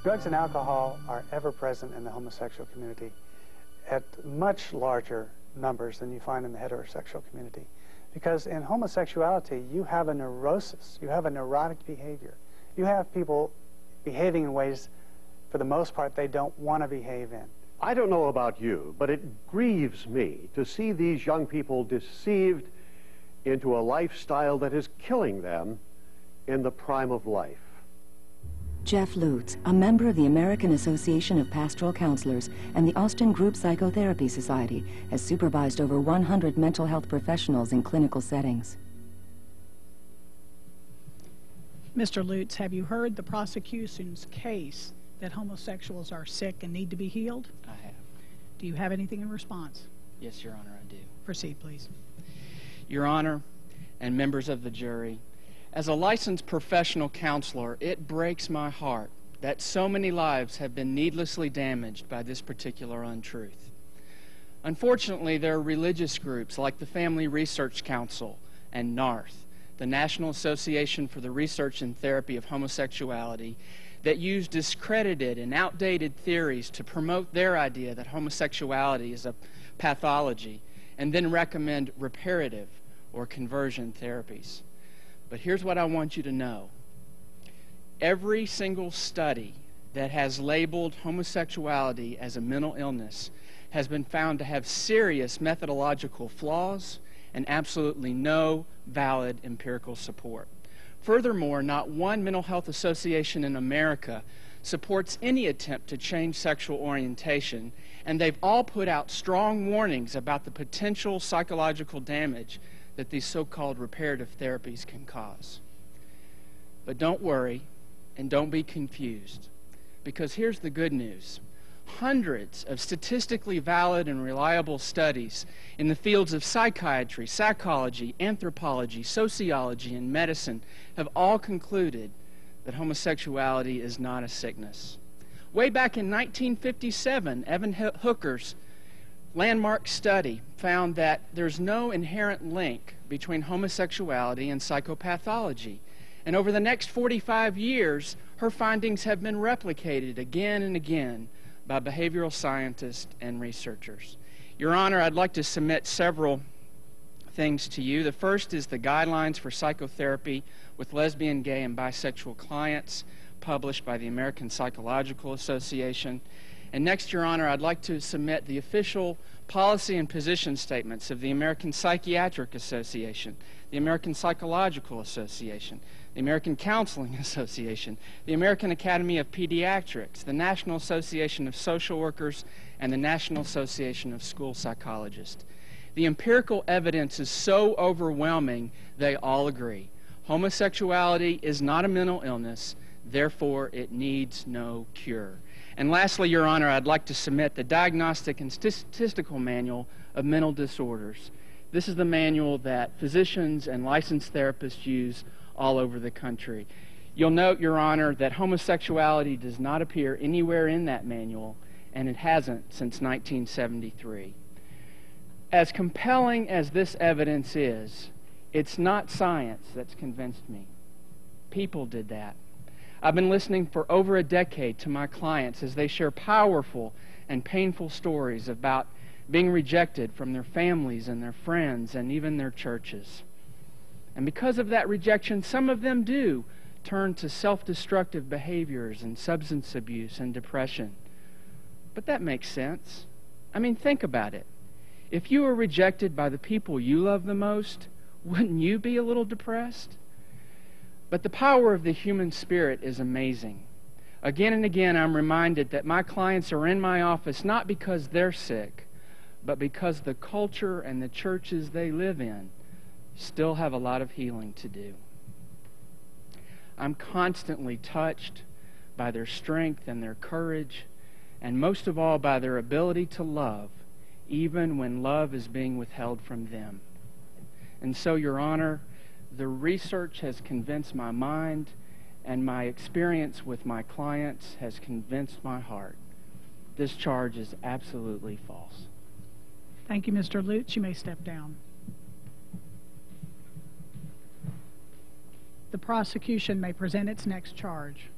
Drugs and alcohol are ever present in the homosexual community at much larger numbers than you find in the heterosexual community. Because in homosexuality, you have a neurosis, you have a neurotic behavior. You have people behaving in ways, for the most part, they don't want to behave in. I don't know about you, but it grieves me to see these young people deceived into a lifestyle that is killing them in the prime of life. Jeff Lutz, a member of the American Association of Pastoral Counselors and the Austin Group Psychotherapy Society, has supervised over 100 mental health professionals in clinical settings. Mr. Lutz, have you heard the prosecution's case that homosexuals are sick and need to be healed? I have. Do you have anything in response? Yes, Your Honor, I do. Proceed, please. Your Honor, and members of the jury, as a licensed professional counselor, it breaks my heart that so many lives have been needlessly damaged by this particular untruth. Unfortunately, there are religious groups like the Family Research Council and NARTH, the National Association for the Research and Therapy of Homosexuality, that use discredited and outdated theories to promote their idea that homosexuality is a pathology and then recommend reparative or conversion therapies. But here's what I want you to know. Every single study that has labeled homosexuality as a mental illness has been found to have serious methodological flaws and absolutely no valid empirical support. Furthermore, not one mental health association in America supports any attempt to change sexual orientation, and they've all put out strong warnings about the potential psychological damage that these so-called reparative therapies can cause. But don't worry and don't be confused, because here's the good news. Hundreds of statistically valid and reliable studies in the fields of psychiatry, psychology, anthropology, sociology, and medicine have all concluded that homosexuality is not a sickness. Way back in 1957, Evan Hooker's landmark study found that there's no inherent link between homosexuality and psychopathology. And over the next 45 years, her findings have been replicated again and again by behavioral scientists and researchers. Your Honor, I'd like to submit several things to you. The first is the Guidelines for Psychotherapy with Lesbian, Gay, and Bisexual Clients, published by the American Psychological Association. And next, Your Honor, I'd like to submit the official policy and position statements of the American Psychiatric Association, the American Psychological Association, the American Counseling Association, the American Academy of Pediatrics, the National Association of Social Workers, and the National Association of School Psychologists. The empirical evidence is so overwhelming, they all agree. Homosexuality is not a mental illness, therefore it needs no cure. And lastly, Your Honor, I'd like to submit the Diagnostic and Statistical Manual of Mental Disorders. This is the manual that physicians and licensed therapists use all over the country. You'll note, Your Honor, that homosexuality does not appear anywhere in that manual, and it hasn't since 1973. As compelling as this evidence is, it's not science that's convinced me. People did that. I've been listening for over a decade to my clients as they share powerful and painful stories about being rejected from their families and their friends and even their churches. And because of that rejection, some of them do turn to self-destructive behaviors and substance abuse and depression. But that makes sense. I mean, think about it. If you were rejected by the people you love the most, wouldn't you be a little depressed? But the power of the human spirit is amazing. Again and again, I'm reminded that my clients are in my office not because they're sick, but because the culture and the churches they live in still have a lot of healing to do. I'm constantly touched by their strength and their courage, and most of all by their ability to love, even when love is being withheld from them. And so, Your Honor, the research has convinced my mind, and my experience with my clients has convinced my heart. This charge is absolutely false. Thank you, Mr. Lutz. You may step down. The prosecution may present its next charge.